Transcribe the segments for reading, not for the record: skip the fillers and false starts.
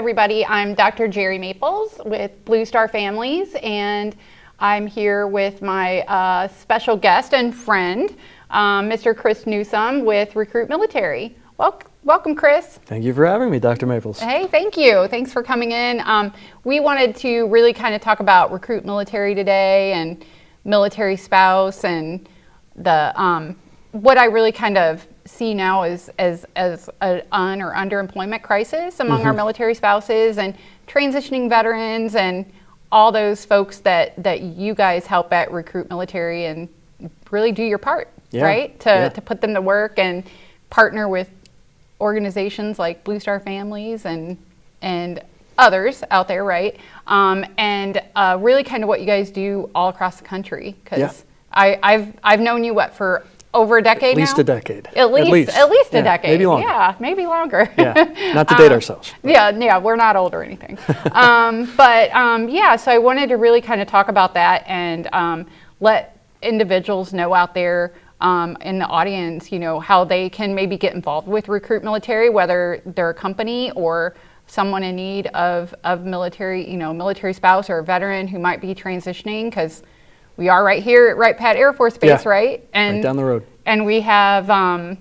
everybody. I'm Dr. Geri Maples with Blue Star Families, and I'm here with my special guest and friend, Mr. Chris Newsom with Recruit Military. Welcome, Chris. Thank you for having me, Dr. Maples. Hey, thank you. Thanks for coming in. We wanted to really kind of talk about Recruit Military today and military spouse and the what I really kind of see now as an un- or underemployment crisis among our military spouses and transitioning veterans and all those folks that you guys help at Recruit Military and really do your part, right? To put them to work and partner with organizations like Blue Star Families and others out there, right? And really kind of what you guys do all across the country, because I've known you for over a decade now? At least a decade. At least a decade. Maybe longer. Yeah, maybe longer. Yeah, not to date ourselves. Yeah, we're not old or anything. So I wanted to really kind of talk about that and let individuals know out there in the audience, how they can maybe get involved with Recruit Military, whether they're a company or someone in need of military, military spouse or a veteran who might be transitioning, because we are right here at Wright Pat Air Force Base, right? And right down the road. And we have, I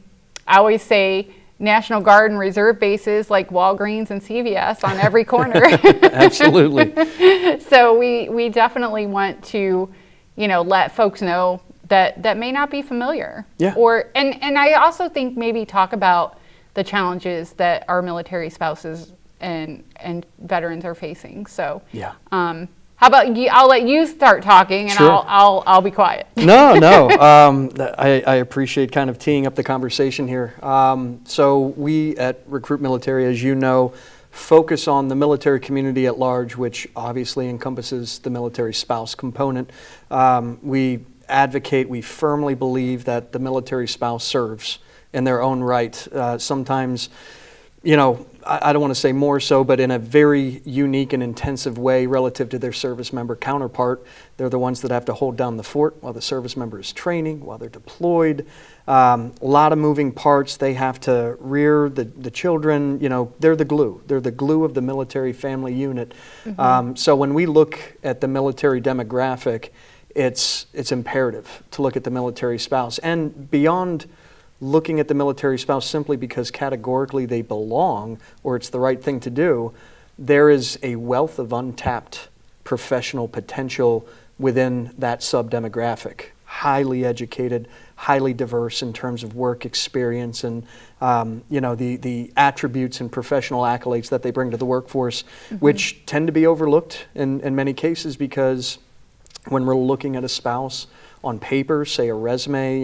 always say, National Guard and Reserve bases like Walgreens and CVS on every corner. Absolutely. So we definitely want to, let folks know that may not be familiar. Yeah. And I also think maybe talk about the challenges that our military spouses and veterans are facing. So yeah. How about you? I'll let you start talking, and Sure. I'll be quiet. No. I appreciate kind of teeing up the conversation here. So we at Recruit Military, as you know, focus on the military community at large, which obviously encompasses the military spouse component. We advocate, we firmly believe that the military spouse serves in their own right. Sometimes, I don't want to say more so, but in a very unique and intensive way relative to their service member counterpart. They're the ones that have to hold down the fort while the service member is training, while they're deployed. A lot of moving parts. They have to rear the children. They're the glue. They're the glue of the military family unit. So when we look at the military demographic, it's imperative to look at the military spouse. And beyond looking at the military spouse simply because categorically they belong or it's the right thing to do, there is a wealth of untapped professional potential within that sub-demographic. Highly educated, highly diverse in terms of work experience and the attributes and professional accolades that they bring to the workforce, which tend to be overlooked in many cases, because when we're looking at a spouse on paper, say a resume,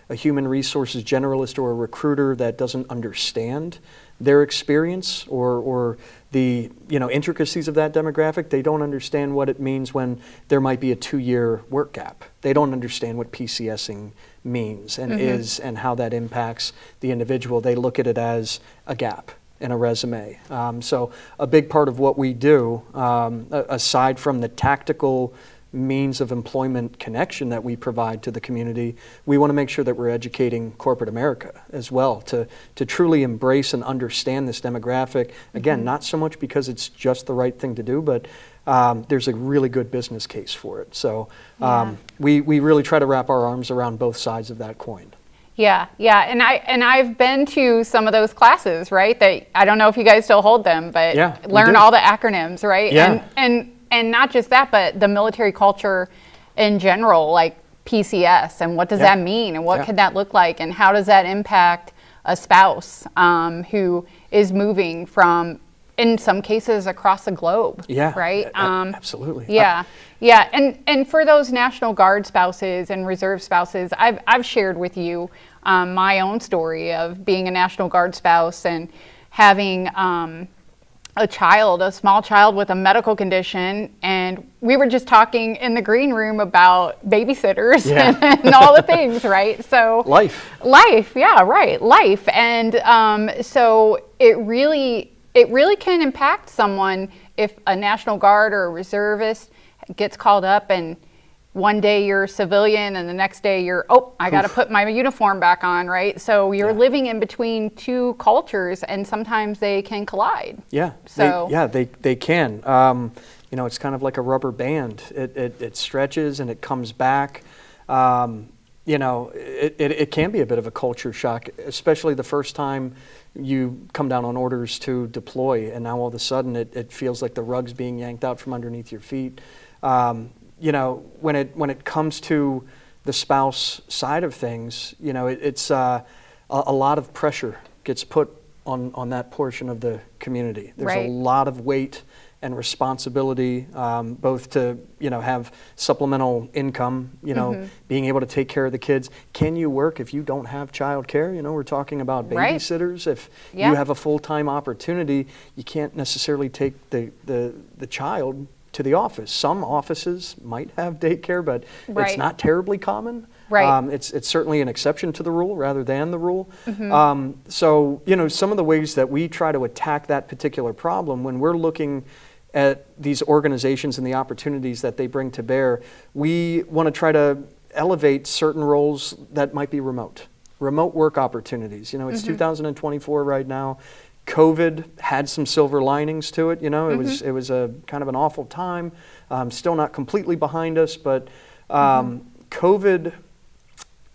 a human resources generalist or a recruiter that doesn't understand their experience or the intricacies of that demographic, they don't understand what it means when there might be a 2-year work gap. They don't understand what PCSing means and is and how that impacts the individual. They look at it as a gap in a resume. So a big part of what we do, aside from the tactical means of employment connection that we provide to the community, we want to make sure that we're educating corporate America as well to truly embrace and understand this demographic. Again, not so much because it's just the right thing to do, but there's a really good business case for it. So we really try to wrap our arms around both sides of that coin. Yeah, and I've been to some of those classes, right? That I don't know if you guys still hold them, but learn all the acronyms, right? Yeah. And not just that, but the military culture in general, like PCS, and what does that mean, and what could that look like, and how does that impact a spouse who is moving from, in some cases, across the globe, right? Absolutely. Yeah. And for those National Guard spouses and Reserve spouses, I've shared with you my own story of being a National Guard spouse and having a small child with a medical condition, and we were just talking in the green room about babysitters and all the things, right? So life, and so it really can impact someone if a National Guard or a reservist gets called up and one day you're a civilian and the next day you're, I got to put my uniform back on, right? So you're living in between two cultures, and sometimes they can collide. Yeah, So they can. It's kind of like a rubber band. It stretches and it comes back. It can be a bit of a culture shock, especially the first time you come down on orders to deploy, and now all of a sudden it feels like the rug's being yanked out from underneath your feet. When it comes to the spouse side of things, it's a lot of pressure gets put on that portion of the community. There's a lot of weight and responsibility, both to have supplemental income, being able to take care of the kids. Can you work if you don't have child care? We're talking about babysitters. If you have a full-time opportunity, you can't necessarily take the child to the office. Some offices might have daycare, but it's not terribly common. It's certainly an exception to the rule rather than the rule. So some of the ways that we try to attack that particular problem when we're looking at these organizations and the opportunities that they bring to bear, we want to try to elevate certain roles that might be remote work opportunities. It's 2024 right now. COVID had some silver linings to it. It was a kind of an awful time. Still not completely behind us, but COVID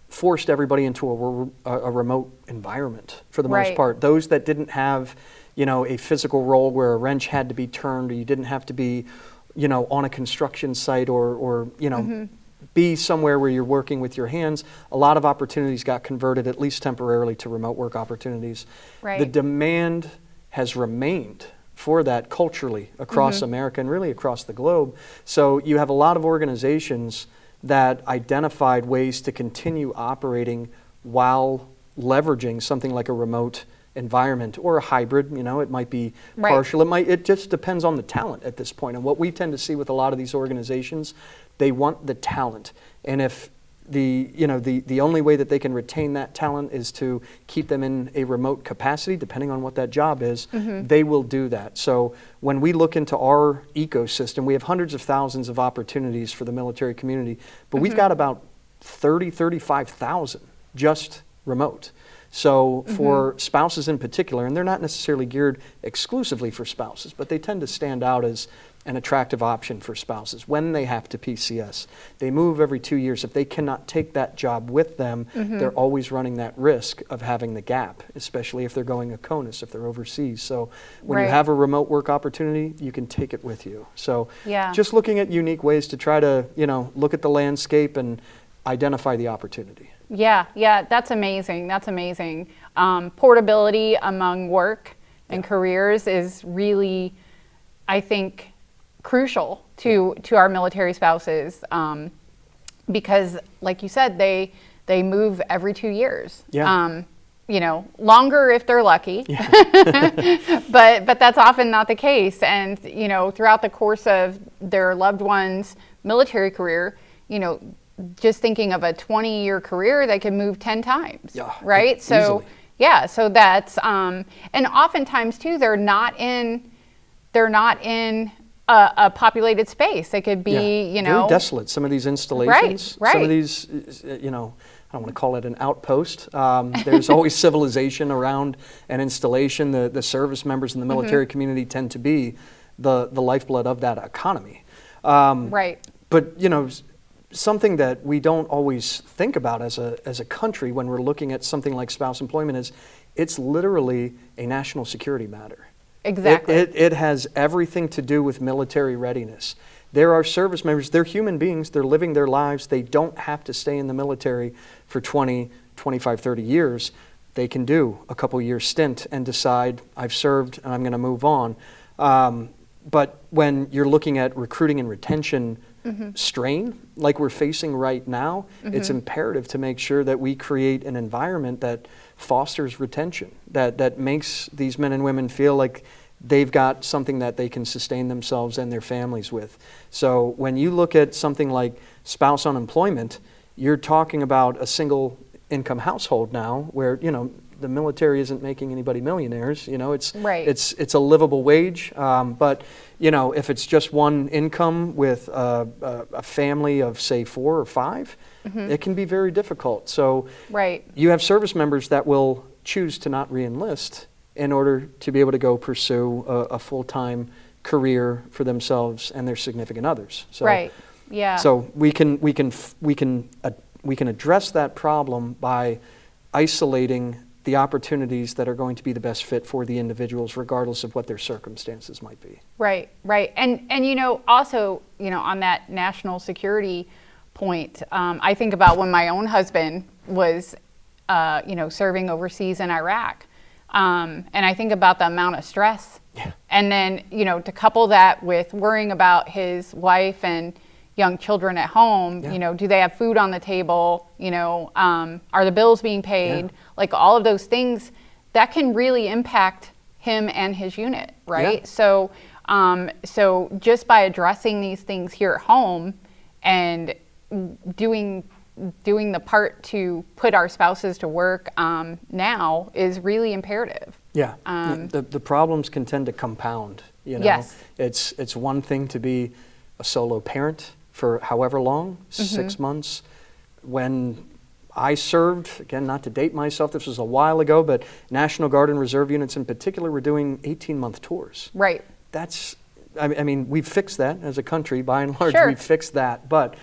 forced everybody into a remote environment for the most part. Those that didn't have, a physical role where a wrench had to be turned, or you didn't have to be, on a construction site or be somewhere where you're working with your hands. A lot of opportunities got converted, at least temporarily, to remote work opportunities. The demand has remained for that culturally across America and really across the globe. So you have a lot of organizations that identified ways to continue operating while leveraging something like a remote environment or a hybrid. It might be partial. It just depends on the talent at this point. And what we tend to see with a lot of these organizations, they want the talent. And if the only way that they can retain that talent is to keep them in a remote capacity, depending on what that job is, they will do that. So when we look into our ecosystem, we have hundreds of thousands of opportunities for the military community, but we've got about 35,000 just remote. So for spouses in particular, and they're not necessarily geared exclusively for spouses, but they tend to stand out as an attractive option for spouses when they have to PCS. They move every 2 years. If they cannot take that job with them, they're always running that risk of having the gap, especially if they're going a CONUS, if they're overseas. So when you have a remote work opportunity, you can take it with you. So just looking at unique ways to try to, look at the landscape and identify the opportunity. Yeah, that's amazing. Portability among work and careers is really, I think, crucial to our military spouses, because, like you said, they move every 2 years. Longer if they're lucky, but that's often not the case. And throughout the course of their loved one's military career, just thinking of a 20-year career, they can move 10 times, right? So easily. So that's and oftentimes too, they're not in a populated space. They could be, very desolate. Some of these installations, some of these, I don't want to call it an outpost. There's always civilization around an installation. The service members in the military community tend to be the lifeblood of that economy. But something that we don't always think about as a country when we're looking at something like spouse employment is it's literally a national security matter. Exactly. It has everything to do with military readiness. There are service members, they're human beings, they're living their lives. They don't have to stay in the military for 20, 25, 30 years. They can do a couple years stint and decide, I've served and I'm going to move on. But when you're looking at recruiting and retention strain like we're facing right now, it's imperative to make sure that we create an environment that fosters retention, that makes these men and women feel like they've got something that they can sustain themselves and their families with. So when you look at something like spouse unemployment, you're talking about a single income household now where, the military isn't making anybody millionaires. It's Right. it's a livable wage. But if it's just one income with a family of say 4 or 5, it can be very difficult. So Right. you have service members that will choose to not re-enlist in order to be able to go pursue a full-time career for themselves and their significant others. So, Right. Yeah. So we can address that problem by isolating the opportunities that are going to be the best fit for the individuals, regardless of what their circumstances might be. Right, right. And also, on that national security point, I think about when my own husband was, serving overseas in Iraq. And I think about the amount of stress. Yeah. And then, to couple that with worrying about his wife and young children at home, Yeah. do they have food on the table? Are the bills being paid? Yeah. Like all of those things that can really impact him and his unit, right? Yeah. So just by addressing these things here at home and doing the part to put our spouses to work now is really imperative. Yeah, the problems can tend to compound. Yes. It's one thing to be a solo parent for however long, 6 months. When I served, again, not to date myself, this was a while ago, but National Guard and Reserve units in particular were doing 18-month tours. Right. I mean, we've fixed that as a country, by and large. Sure. We've fixed that, but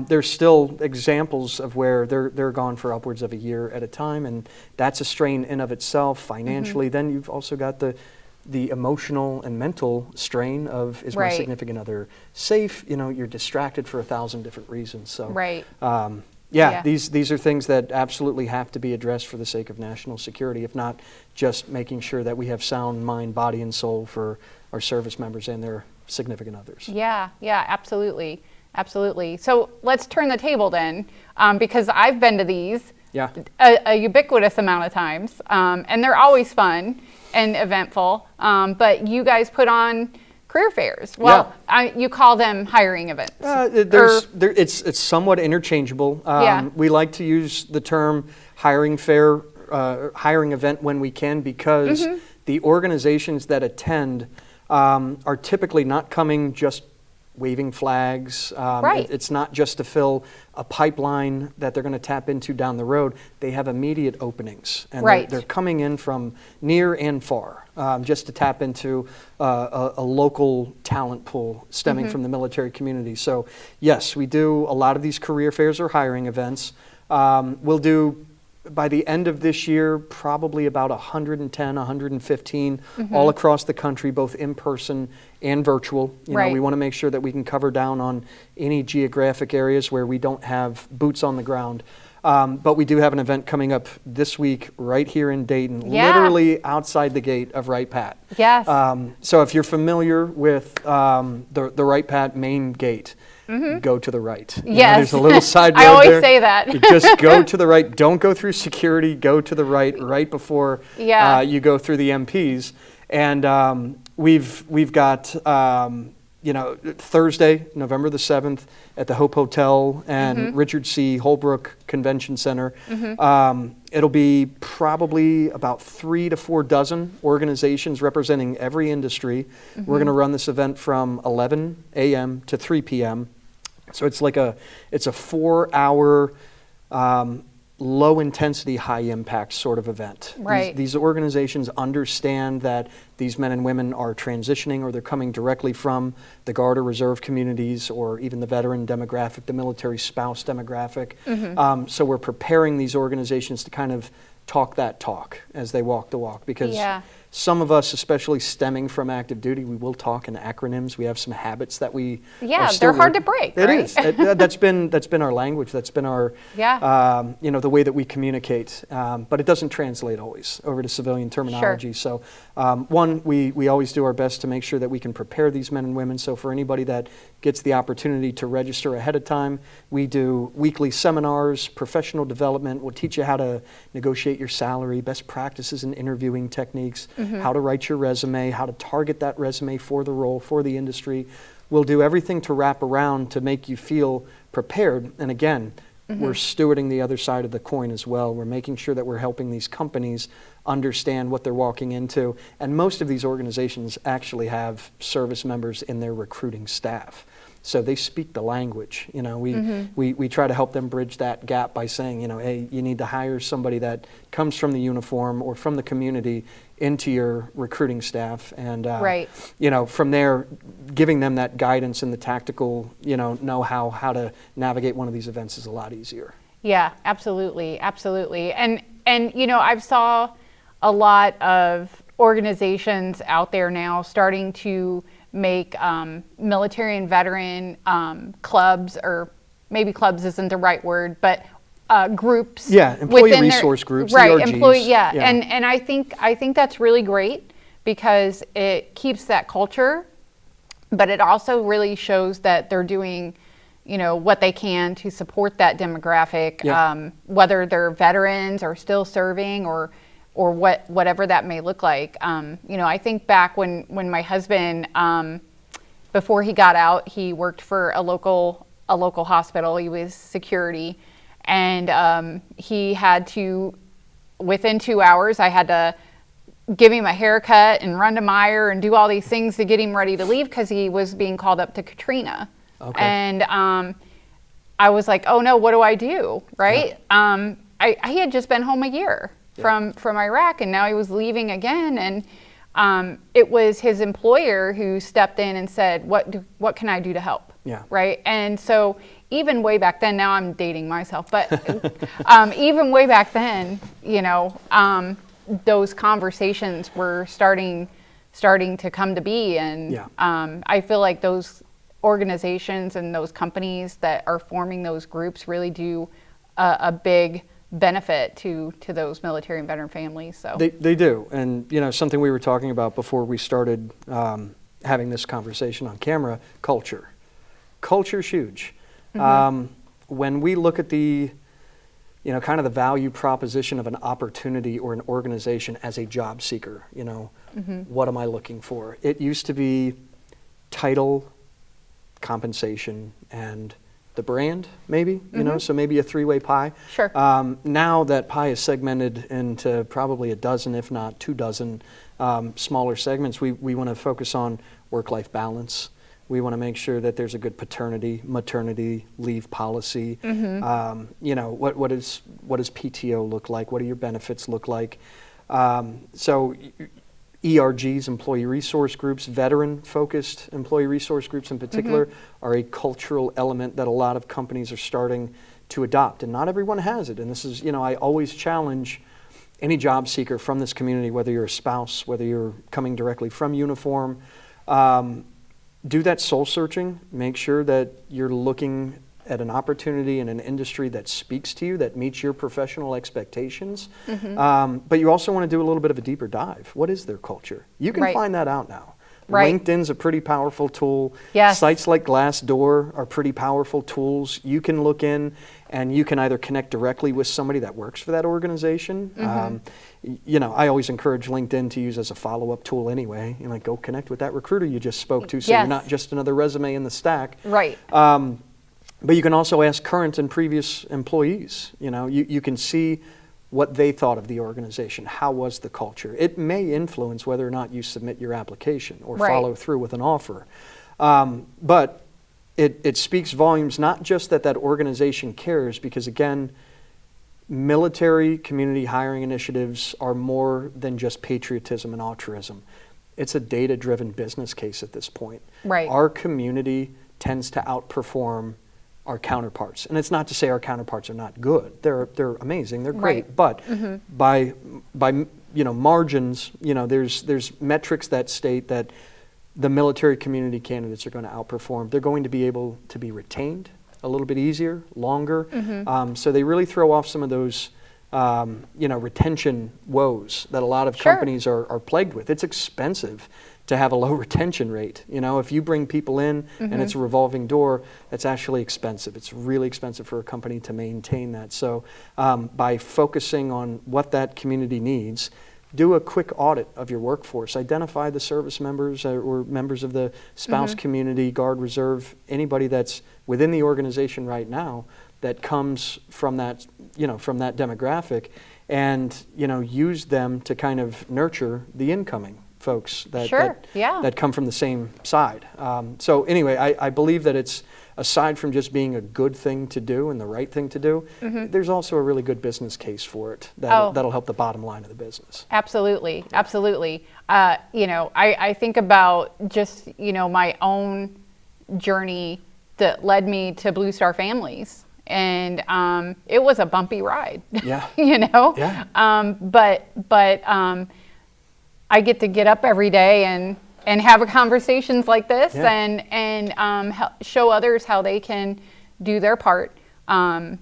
there's still examples of where they're gone for upwards of a year at a time, and that's a strain in of itself financially. Then you've also got the emotional and mental strain of, is my Right. significant other safe? You're distracted for 1,000 different reasons. So, Right. Yeah, these are things that absolutely have to be addressed for the sake of national security, if not just making sure that we have sound mind, body, and soul for our service members and their significant others. Yeah, absolutely. Absolutely. So let's turn the table then, because I've been to these Yeah. a ubiquitous amount of times, and they're always fun and eventful, but you guys put on career fairs. Well, you call them hiring events. It's somewhat interchangeable. Yeah. We like to use the term hiring fair, hiring event when we can, because the organizations that attend are typically not coming just waving flags. Right. It's not just to fill a pipeline that they're going to tap into down the road. They have immediate openings, and Right. they're coming in from near and far just to tap into a local talent pool stemming from the military community. So yes, we do a lot of these career fairs or hiring events. We'll do, by the end of this year, probably about 110, 115 all across the country, both in person and virtual. Right. We want to make sure that we can cover down on any geographic areas where we don't have boots on the ground. But we do have an event coming up this week right here in Dayton, literally outside the gate of Wright Pat. Yes. So if you're familiar with the Wright Pat main gate, go to the right. Yes. There's a little side road I always there. say that. You just go to the right. Don't go through security. Go to the right before you go through the MPs. And we've got Thursday, November the 7th, at the Hope Hotel and Richard C. Holbrook Convention Center. It'll be probably about 3 to 4 dozen organizations representing every industry. We're going to run this event from 11 a.m. to 3 p.m. So it's a 4-hour low intensity, high impact sort of event. Right. These organizations understand that these men and women are transitioning, or they're coming directly from the Guard or Reserve communities, or even the veteran demographic, the military spouse demographic. So we're preparing these organizations to kind of talk that talk as they walk the walk, because some of us, especially stemming from active duty, we will talk in acronyms. We have some habits that we they're hard to break. It is. That's been our language. That's been our the way that we communicate. But it doesn't translate always over to civilian terminology. Sure. So we always do our best to make sure that we can prepare these men and women. So for anybody that gets the opportunity to register ahead of time, we do weekly seminars, professional development. We'll teach you how to negotiate your salary, best practices in interviewing techniques, how to write your resume, how to target that resume for the role, for the industry. We'll do everything to wrap around to make you feel prepared. And again, we're stewarding the other side of the coin as well. We're making sure that we're helping these companies understand what they're walking into. And most of these organizations actually have service members in their recruiting staff. So they speak the language. You know, we try to help them bridge that gap by saying, you know, hey, you need to hire somebody that comes from the uniform or from the community into your recruiting staff, and you know, from there, giving them that guidance and the tactical, you know how to navigate one of these events is a lot easier. Yeah, absolutely, absolutely. And you know, I've saw a lot of organizations out there now starting to make military and veteran clubs, or maybe clubs isn't the right word, but groups. Yeah, employee resource groups, right? ERGs. Employee, yeah. And I think that's really great because it keeps that culture, but it also really shows that they're doing, you know, what they can to support that demographic, whether they're veterans or still serving or whatever that may look like. You know, I think back when my husband, before he got out, he worked for a local hospital. He was security, and he had to, within 2 hours, I had to give him a haircut and run to Meijer and do all these things to get him ready to leave because he was being called up to Katrina. Okay. And I was like, oh no, what do I do? Right? Yeah. He had just been home a year from Iraq, and now he was leaving again. And it was his employer who stepped in and said, what can I do to help? Yeah. Right? And so even way back then, now I'm dating myself, but even way back then, you know, those conversations were starting to come to be. And I feel like those organizations and those companies that are forming those groups really do a big benefit to those military and veteran families. So they do. And you know, something we were talking about before we started having this conversation on camera, culture's huge. When we look at the, you know, kind of the value proposition of an opportunity or an organization as a job seeker, you know, what am I looking for? It used to be title, compensation, and the brand, maybe, you know, so maybe a three-way pie. Sure. Now that pie is segmented into probably a dozen, if not 24, smaller segments, we want to focus on work-life balance. We want to make sure that there's a good paternity, maternity leave policy. You know, what does PTO look like? What do your benefits look like? So ERGs, employee resource groups, veteran-focused employee resource groups in particular, are a cultural element that a lot of companies are starting to adopt, and not everyone has it. And this is, you know, I always challenge any job seeker from this community, whether you're a spouse, whether you're coming directly from uniform, do that soul searching. Make sure that you're looking at an opportunity in an industry that speaks to you, that meets your professional expectations. But you also want to do a little bit of a deeper dive. What is their culture? You can find that out now. LinkedIn's a pretty powerful tool. Yes. Sites like Glassdoor are pretty powerful tools. You can look in and you can either connect directly with somebody that works for that organization. You know, I always encourage LinkedIn to use as a follow-up tool anyway. You know, like, go connect with that recruiter you just spoke to, so you're not just another resume in the stack. Right. But you can also ask current and previous employees. You know, you can see what they thought of the organization. How was the culture? It may influence whether or not you submit your application or follow through with an offer. But it speaks volumes, not just that organization cares, because again, military community hiring initiatives are more than just patriotism and altruism. It's a data-driven business case at this point. Right. Our community tends to outperform our counterparts. And it's not to say our counterparts are not good. They're amazing, they're great. But by you know, margins, you know, there's metrics that state that the military community candidates are going to outperform. They're going to be able to be retained a little bit easier, longer. So they really throw off some of those you know, retention woes that a lot of companies are plagued with. It's expensive to have a low retention rate. You know, if you bring people in and it's a revolving door, that's actually expensive. It's really expensive for a company to maintain that. So by focusing on what that community needs, do a quick audit of your workforce. Identify the service members or members of the spouse community, Guard, Reserve, anybody that's within the organization right now that comes from that, from that demographic, and, use them to kind of nurture the incoming folks that that come from the same side. So anyway, I believe that it's, aside from just being a good thing to do and the right thing to do, there's also a really good business case for it that'll help the bottom line of the business. Absolutely, absolutely. I think about just, my own journey that led me to Blue Star Families. And it was a bumpy ride, Yeah. But I get up every day and have conversations like this, and show others how they can do their part. I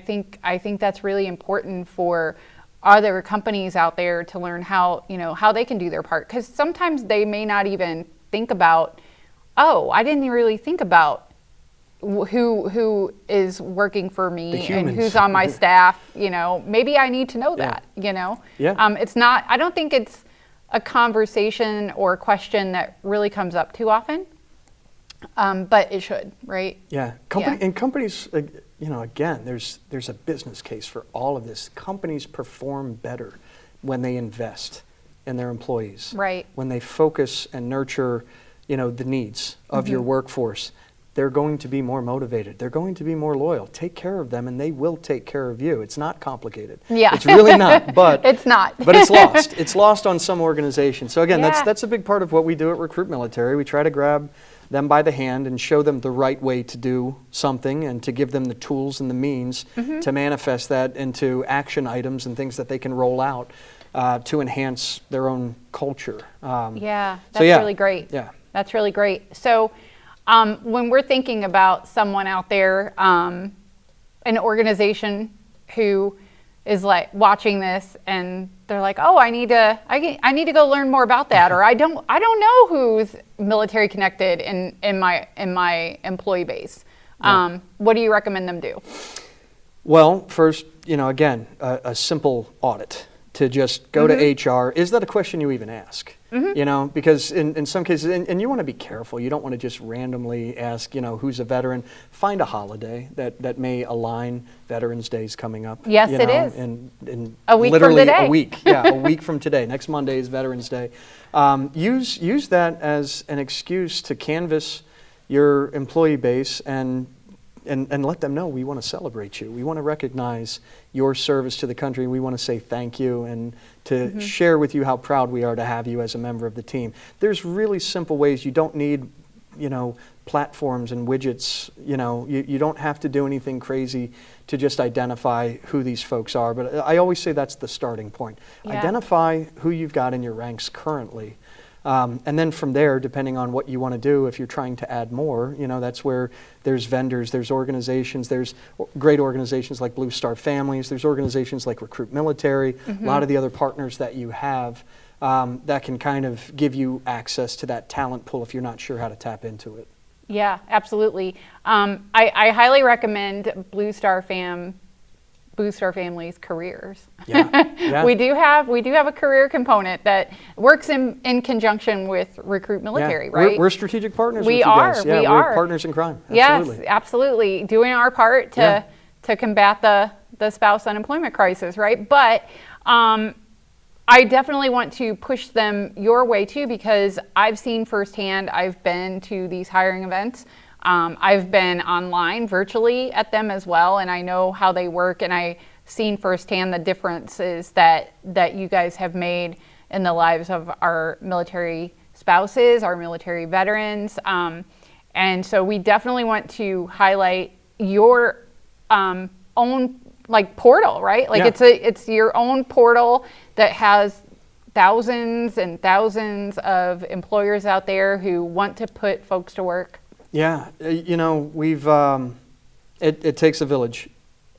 think that's really important for other companies out there to learn how they can do their part, because sometimes they may not even think about, oh, I didn't really think about who is working for me and who's on my staff. Maybe I need to know that. It's not, I don't think it's a conversation or a question that really comes up too often, but it should, right? And companies, again, there's a business case for all of this. Companies perform better when they invest in their employees, right? When they focus and nurture the needs of your workforce. They're going to be more motivated. They're going to be more loyal. Take care of them and they will take care of you. It's not complicated. Yeah. It's really not, but it's not. But it's lost. It's lost on some organizations. So again, that's a big part of what we do at Recruit Military. We try to grab them by the hand and show them the right way to do something, and to give them the tools and the means to manifest that into action items and things that they can roll out to enhance their own culture. That's really great. Yeah. That's really great. So when we're thinking about someone out there, an organization who is like watching this and they're like, oh, I need to go learn more about that, or I don't know who's military connected in my employee base. What do you recommend them do? Well, first, again, a simple audit, to just go to HR. Is that a question you even ask? Because in some cases, and you want to be careful, you don't want to just randomly ask, who's a veteran. Find a holiday that may align. Veterans Day is coming up. Yes, it is. In a week literally from today. A week. Yeah, a week from today. Next Monday is Veterans Day. Use that as an excuse to canvass your employee base and let them know we want to celebrate you. We want to recognize your service to the country. We want to say thank you and to share with you how proud we are to have you as a member of the team. There's really simple ways. You don't need, platforms and widgets. You don't have to do anything crazy to just identify who these folks are. But I always say that's the starting point. Yeah. Identify who you've got in your ranks currently. And then from there, depending on what you want to do, if you're trying to add more, that's where there's vendors, there's organizations, there's great organizations like Blue Star Families, there's organizations like Recruit Military, a lot of the other partners that you have that can kind of give you access to that talent pool if you're not sure how to tap into it. Yeah, absolutely. I highly recommend Blue Star Families careers. Yeah. We do have a career component that works in conjunction with Recruit Military, right? We're strategic partners we with you are, guys. Yeah, we we're are partners in crime. Yes, absolutely. Doing our part to combat the spouse unemployment crisis, right? But I definitely want to push them your way too, because I've seen firsthand, I've been to these hiring events. I've been online virtually at them as well, and I know how they work, and I've seen firsthand the differences that you guys have made in the lives of our military spouses, our military veterans. And so we definitely want to highlight your own portal, right? It's your own portal that has thousands and thousands of employers out there who want to put folks to work. Yeah, we've it takes a village.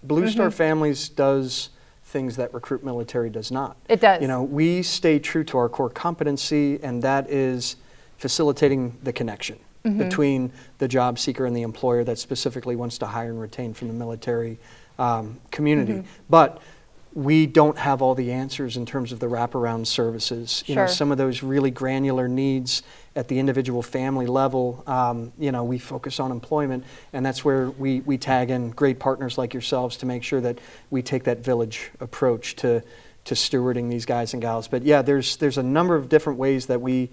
Blue Star Families does things that Recruit Military does not. It does. We stay true to our core competency, and that is facilitating the connection between the job seeker and the employer that specifically wants to hire and retain from the military community. But we don't have all the answers in terms of the wraparound services. You know, Sure. some of those really granular needs at the individual family level, you know, we focus on employment, and that's where we tag in great partners like yourselves to make sure that we take that village approach to stewarding these guys and gals. But yeah, there's a number of different ways that we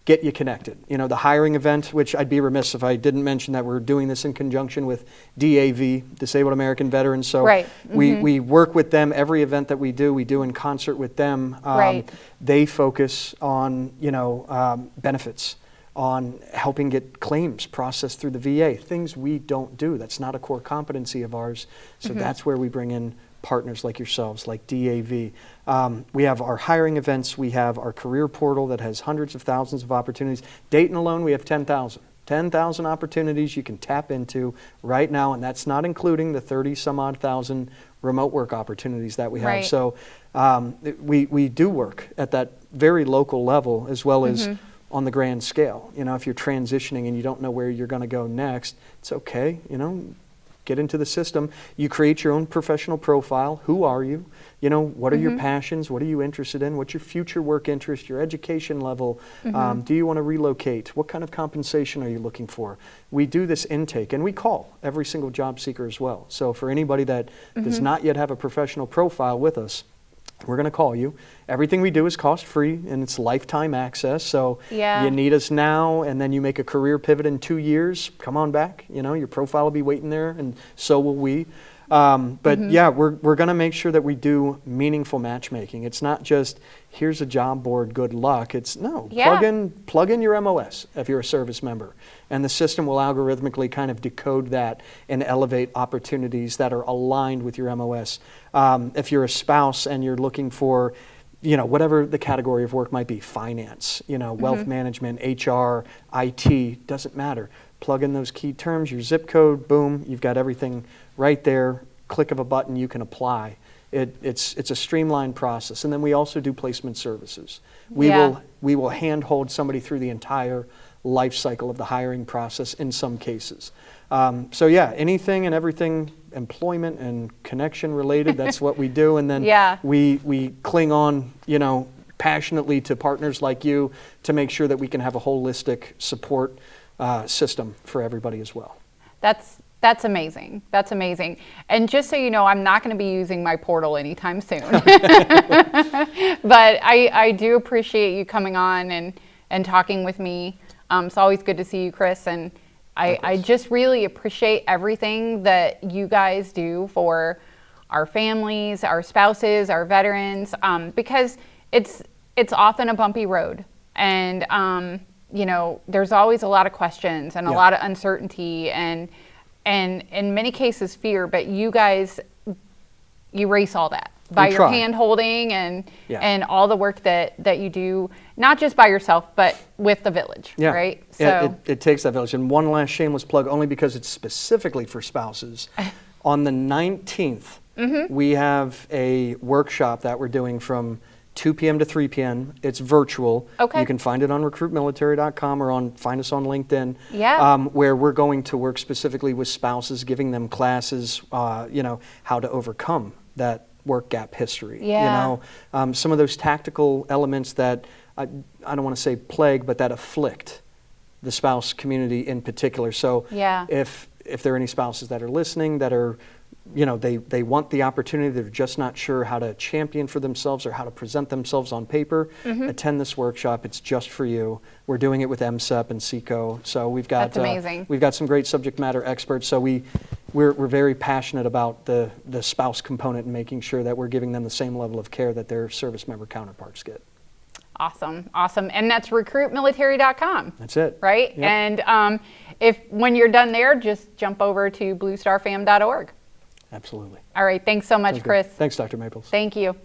get you connected. You know, the hiring event, which I'd be remiss if I didn't mention that we're doing this in conjunction with DAV, Disabled American Veterans. So Right. we work with them. Every event that we do in concert with them. Right. They focus on, you know, benefits, on helping get claims processed through the VA, things we don't do. That's not a core competency of ours. So that's where we bring in partners like yourselves, like DAV. We have our hiring events. We have our career portal that has hundreds of thousands of opportunities. Dayton alone, we have 10,000. 10,000 opportunities you can tap into right now, and that's not including the 30 some odd thousand remote work opportunities that we have. Right. So we do work at that very local level as well as on the grand scale. You know, if you're transitioning and you don't know where you're going to go next, it's okay, you know. Get into the system. You create your own professional profile. Who are you? You know, what are your passions? What are you interested in? What's your future work interest? Your education level? Do you want to relocate? What kind of compensation are you looking for? We do this intake, and we call every single job seeker as well. So for anybody that does not yet have a professional profile with us, we're going to call you. Everything we do is cost-free, and it's lifetime access. So you need us now, and then you make a career pivot in 2 years, come on back. You know, your profile will be waiting there, and so will we. But yeah, we're going to make sure that we do meaningful matchmaking. It's not just, here's a job board, good luck. It's no, plug in your MOS if you're a service member. And the system will algorithmically kind of decode that and elevate opportunities that are aligned with your MOS. If you're a spouse and you're looking for, you know, whatever the category of work might be, finance, you know, wealth management, HR, IT, doesn't matter. Plug in those key terms, your zip code, boom, you've got everything right there. Click of a button, you can apply. It's a streamlined process. And then we also do placement services. We will handhold somebody through the entire life cycle of the hiring process in some cases. So yeah, anything and everything employment and connection related, that's what we do. And then we cling on, you know, passionately to partners like you to make sure that we can have a holistic support system for everybody as well. That's amazing. That's amazing. And just so you know, I'm not going to be using my portal anytime soon. But I do appreciate you coming on and talking with me. It's always good to see you, Chris. And I just really appreciate everything that you guys do for our families, our spouses, our veterans, because it's often a bumpy road. And, you know, there's always a lot of questions and a lot of uncertainty and in many cases fear, but you guys erase all that by your hand holding and all the work that you do, not just by yourself, but with the village, right? So it takes that village. And one last shameless plug, only because it's specifically for spouses. On the 19th, we have a workshop that we're doing from 2 p.m. to 3 p.m. It's virtual. Okay. You can find it on recruitmilitary.com or find us on LinkedIn. Yeah. Where we're going to work specifically with spouses, giving them classes, you know, how to overcome that work gap history. Yeah. You know, some of those tactical elements that I don't want to say plague, but that afflict the spouse community in particular. So if there are any spouses that are listening that are, you know, they want the opportunity, they're just not sure how to champion for themselves or how to present themselves on paper, attend this workshop. It's just for you. We're doing it with MSEP and SECO. So we've got we've got some great subject matter experts. So we're very passionate about the spouse component and making sure that we're giving them the same level of care that their service member counterparts get. Awesome. And that's recruitmilitary.com. That's it. Right? Yep. And when you're done there, just jump over to bluestarfam.org. Absolutely. All right. Thanks so much, Chris. Thanks, Dr. Maples. Thank you.